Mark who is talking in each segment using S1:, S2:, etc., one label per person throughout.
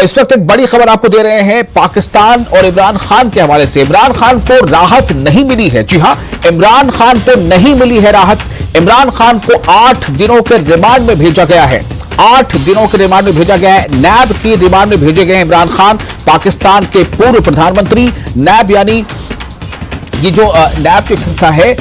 S1: और इस वक्त एक बड़ी खबर आपको दे रहे हैं पाकिस्तान और इमरान खान के हवाले से। इमरान खान को राहत नहीं मिली है। जी हां, इमरान खान को नहीं मिली है राहत। इमरान खान को 8 दिनों के रिमांड में भेजा गया है। 8 दिनों के रिमांड में भेजा गया है। नैब की रिमांड में भेजे गए हैं इमरान खान, पाकिस्तान के पूर्व प्रधानमंत्री। नैब यानी ये जो नैब की संस्था है,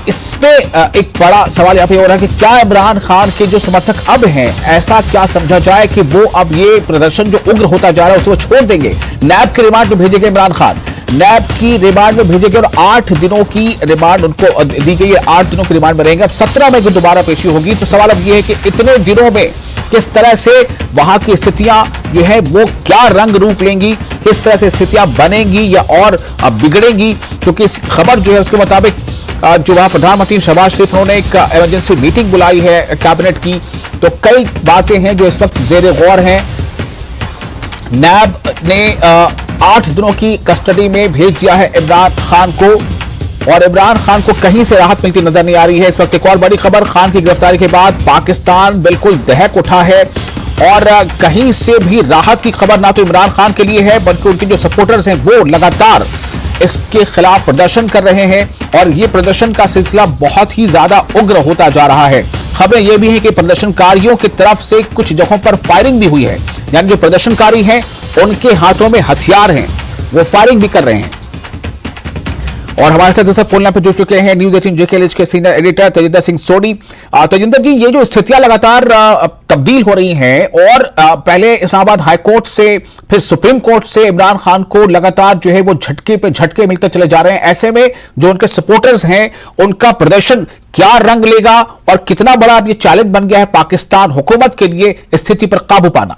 S1: इसमें एक बड़ा सवाल यहाँ पे हो रहा है कि क्या इमरान खान के जो समर्थक अब हैं, ऐसा क्या समझा जाए कि वो अब ये प्रदर्शन जो उग्र होता जा रहा है उसे वो छोड़ देंगे। नैब के रिमांड में भेजे गए इमरान खान, नैब की रिमांड में भेजे गए और 8 दिनों की रिमांड उनको दी गई है। 8 दिनों की रिमांड में रहेंगे। अब 17 मई को दोबारा पेशी होगी। तो सवाल अब ये है कि इतने दिनों में किस तरह से वहां की स्थितियां जो है वो क्या रंग रूप लेंगी, किस तरह से स्थितियां बनेंगी या और बिगड़ेंगी। क्योंकि इस खबर जो है उसके मुताबिक जो वहां प्रधानमंत्री शहबाज शरीफ उन्होंने एक इमरजेंसी मीटिंग बुलाई है कैबिनेट की। तो कई बातें हैं जो इस वक्त जेर गौर हैं। नैब ने 8 दिनों की कस्टडी में भेज दिया है इमरान खान को और इमरान खान को कहीं से राहत मिलती नजर नहीं आ रही है। इस वक्त एक और बड़ी खबर, खान की गिरफ्तारी के बाद पाकिस्तान बिल्कुल दहक उठा है और कहीं से भी राहत की खबर ना तो इमरान खान के लिए है बल्कि उनके जो सपोर्टर्स हैं वो लगातार इसके खिलाफ प्रदर्शन कर रहे हैं और ये प्रदर्शन का सिलसिला बहुत ही ज्यादा उग्र होता जा रहा है। खबरें यह भी है कि प्रदर्शनकारियों की तरफ से कुछ जगहों पर फायरिंग भी हुई है, यानी जो प्रदर्शनकारी हैं उनके हाथों में हथियार हैं, वो फायरिंग भी कर रहे हैं। और हमारे साथ दोस्तों फोन लाइन पर जुड़ चुके हैं न्यूज 18 JKLH के सीनियर एडिटर तजिंदर सिंह सोडी। तजिंदर जी, ये जो स्थितियां लगातार तब्दील हो रही हैं और पहले इस्लामाबाद हाई कोर्ट से फिर सुप्रीम कोर्ट से इमरान खान को लगातार जो है वो झटके पे झटके मिलते चले जा रहे हैं, ऐसे में जो उनके सपोर्टर्स हैं उनका प्रदर्शन क्या रंग लेगा और कितना बड़ा अब ये चैलेंज बन गया है पाकिस्तान हुकूमत के लिए स्थिति पर काबू पाना?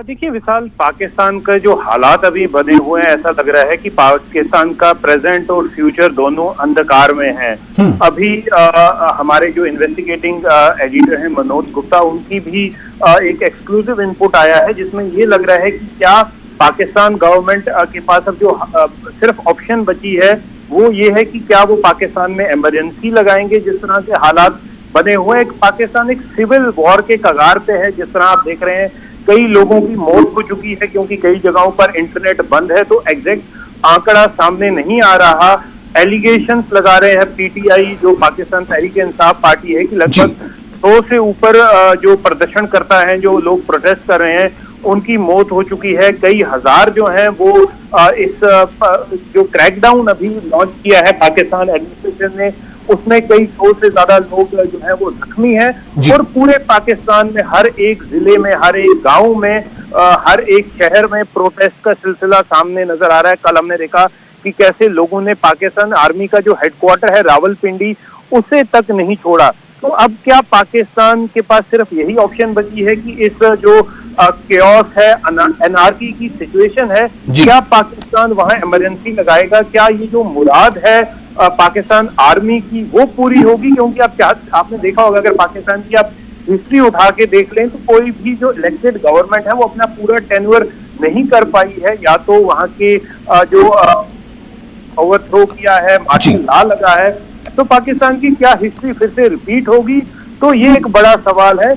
S2: देखिए विशाल, पाकिस्तान का जो हालात अभी बने हुए हैं, ऐसा लग रहा है कि पाकिस्तान का प्रेजेंट और फ्यूचर दोनों अंधकार में हैं। अभी हमारे जो इन्वेस्टिगेटिंग एडिटर हैं मनोज गुप्ता, उनकी भी एक एक्सक्लूसिव इनपुट आया है जिसमें ये लग रहा है कि क्या पाकिस्तान गवर्नमेंट के पास अब जो सिर्फ ऑप्शन बची है वो ये है कि क्या वो पाकिस्तान में इमरजेंसी लगाएंगे। जिस तरह से हालात बने हुए हैं, पाकिस्तान एक सिविल वॉर के कगार पे है। जिस तरह आप देख रहे हैं कई लोगों की मौत हो चुकी है क्योंकि कई जगहों पर इंटरनेट बंद है, तो एग्जैक्ट आंकड़ा सामने नहीं आ रहा। एलिगेशंस लगा रहे हैं पीटीआई, जो पाकिस्तान तहरीक इंसाफ पार्टी है, कि लगभग 100 से ऊपर जो प्रदर्शन करता है, जो लोग प्रोटेस्ट कर रहे हैं, उनकी मौत हो चुकी है। कई हजार जो हैं वो इस जो क्रैकडाउन अभी लॉन्च किया है पाकिस्तान एडमिनिस्ट्रेशन ने, उसमें कई 100 से ज्यादा लोग जो है वो जख्मी हैं। और पूरे पाकिस्तान में हर एक जिले में, हर एक गांव में, हर एक शहर में प्रोटेस्ट का सिलसिला सामने नजर आ रहा है। कल हमने देखा कि कैसे लोगों ने पाकिस्तान आर्मी का जो हेडक्वार्टर है रावलपिंडी, उसे तक नहीं छोड़ा। तो अब क्या पाकिस्तान के पास सिर्फ यही ऑप्शन बची है कि इस जो केओस है, एनआरकी की सिचुएशन है, क्या पाकिस्तान वहां इमरजेंसी लगाएगा? क्या ये जो मुराद है पाकिस्तान आर्मी की वो पूरी होगी? क्योंकि आपने देखा होगा, अगर पाकिस्तान की आप हिस्ट्री उठा के देख लें तो कोई भी जो इलेक्टेड गवर्नमेंट है वो अपना पूरा टेन्योर नहीं कर पाई है। या तो वहां के जो ओवरथ्रो किया है, मार्शल लॉ लगा है, तो पाकिस्तान की क्या हिस्ट्री फिर से रिपीट होगी? तो ये एक बड़ा सवाल है,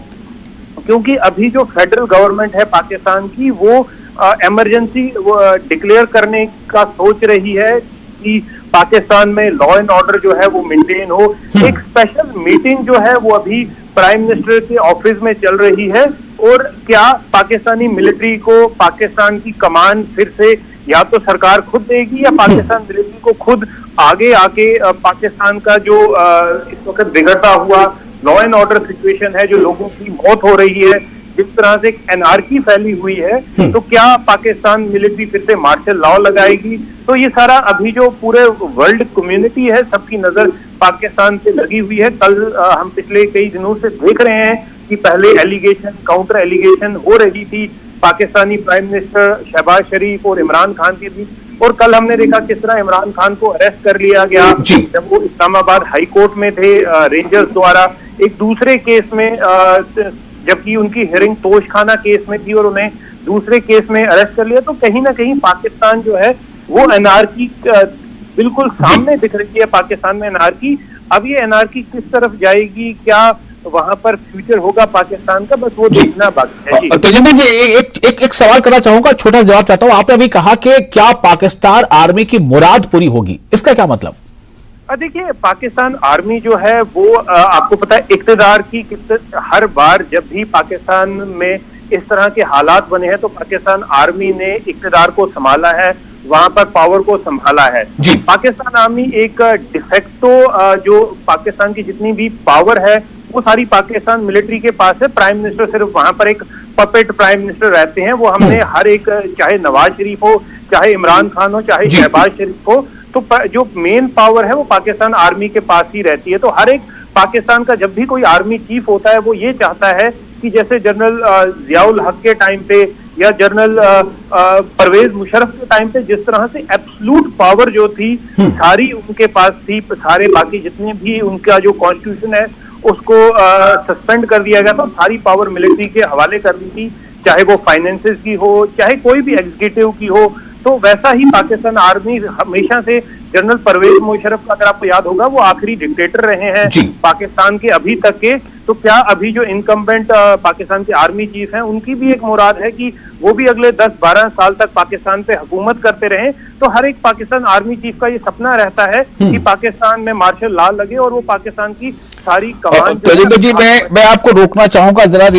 S2: क्योंकि अभी जो फेडरल गवर्नमेंट है पाकिस्तान की वो इमरजेंसी डिक्लेयर करने का सोच रही है कि पाकिस्तान में लॉ एंड ऑर्डर जो है वो मेंटेन हो। एक स्पेशल मीटिंग जो है वो अभी प्राइम मिनिस्टर के ऑफिस में चल रही है। और क्या पाकिस्तानी मिलिट्री को पाकिस्तान की कमान फिर से या तो सरकार खुद देगी या पाकिस्तान मिलिट्री को खुद आगे आके पाकिस्तान का जो इस वक्त बिगड़ता हुआ लॉ एंड ऑर्डर सिचुएशन है, जो लोगों की मौत हो रही है, जिस तरह से एनआरकी फैली हुई है, तो क्या पाकिस्तान मिलिट्री फिर से मार्शल लॉ लगाएगी? तो ये सारा अभी जो पूरे वर्ल्ड कम्युनिटी है, सबकी नजर पाकिस्तान पे लगी हुई है। कल हम पिछले कई दिनों से देख रहे हैं कि पहले एलिगेशन काउंटर एलिगेशन हो रही थी पाकिस्तानी प्राइम मिनिस्टर शहबाज शरीफ और इमरान खान के बीच, और कल हमने देखा किस तरह इमरान खान को अरेस्ट कर लिया गया जब वो इस्लामाबाद हाई कोर्ट में थे रेंजर्स द्वारा एक दूसरे केस में, जबकि उनकी हियरिंग तोशखाना केस में थी और उन्हें दूसरे केस में अरेस्ट कर लिया। तो कहीं ना कहीं पाकिस्तान जो है वो एनआरकी बिल्कुल सामने दिख रही है। पाकिस्तान में एनआरकी, अब ये एनआरकी किस तरफ जाएगी? क्या वहां पर फ्यूचर होगा पाकिस्तान का, बस वो देखना बाकी है जी।
S1: तेजिंदर जी, एक सवाल करना चाहूंगा, छोटा जवाब चाहता हूं। आपने अभी कहा कि क्या पाकिस्तान आर्मी की मुराद पूरी होगी, इसका क्या मतलब?
S2: देखिए, पाकिस्तान आर्मी जो है वो आपको पता है इक्तदार की हर बार जब भी पाकिस्तान में इस तरह के हालात बने हैं तो पाकिस्तान आर्मी ने इक्तदार को संभाला है, वहां पर पावर को संभाला है
S1: जी।
S2: पाकिस्तान आर्मी एक डिफेक्टो जो पाकिस्तान की जितनी भी पावर है वो सारी पाकिस्तान मिलिट्री के पास है। प्राइम मिनिस्टर सिर्फ वहां पर एक पपेट प्राइम मिनिस्टर रहते हैं। वो हमने हर एक, चाहे नवाज शरीफ हो, चाहे इमरान खान हो, चाहे शहबाज शरीफ हो, तो जो मेन पावर है वो पाकिस्तान आर्मी के पास ही रहती है। तो हर एक पाकिस्तान का जब भी कोई आर्मी चीफ होता है वो ये चाहता है कि जैसे जनरल जियाउल हक के टाइम पे या जनरल परवेज मुशर्रफ के टाइम पे जिस तरह से एब्सोल्यूट पावर जो थी सारी उनके पास थी, सारे बाकी जितने भी उनका जो कॉन्स्टिट्यूशन है उसको सस्पेंड कर दिया गया था, सारी पावर मिलिट्री के हवाले कर दी थी, चाहे वो फाइनेंसेस की हो, चाहे कोई भी एग्जीक्यूटिव की हो। तो वैसा ही पाकिस्तान आर्मी हमेशा से, जनरल परवेज मुशर्रफ का अगर आपको याद होगा वो आखिरी डिक्टेटर रहे हैं पाकिस्तान के अभी तक के। तो क्या अभी जो इनकम्बेंट पाकिस्तान के आर्मी चीफ हैं उनकी भी एक मुराद है कि वो भी अगले 10-12 साल तक पाकिस्तान पे हुकूमत करते रहें? तो हर एक पाकिस्तान आर्मी चीफ का ये सपना रहता है कि पाकिस्तान में मार्शल लॉ लगे और वो पाकिस्तान की सारी कमान।
S1: तेजिंदर जी, मैं आपको रोकना चाहूंगा जरा।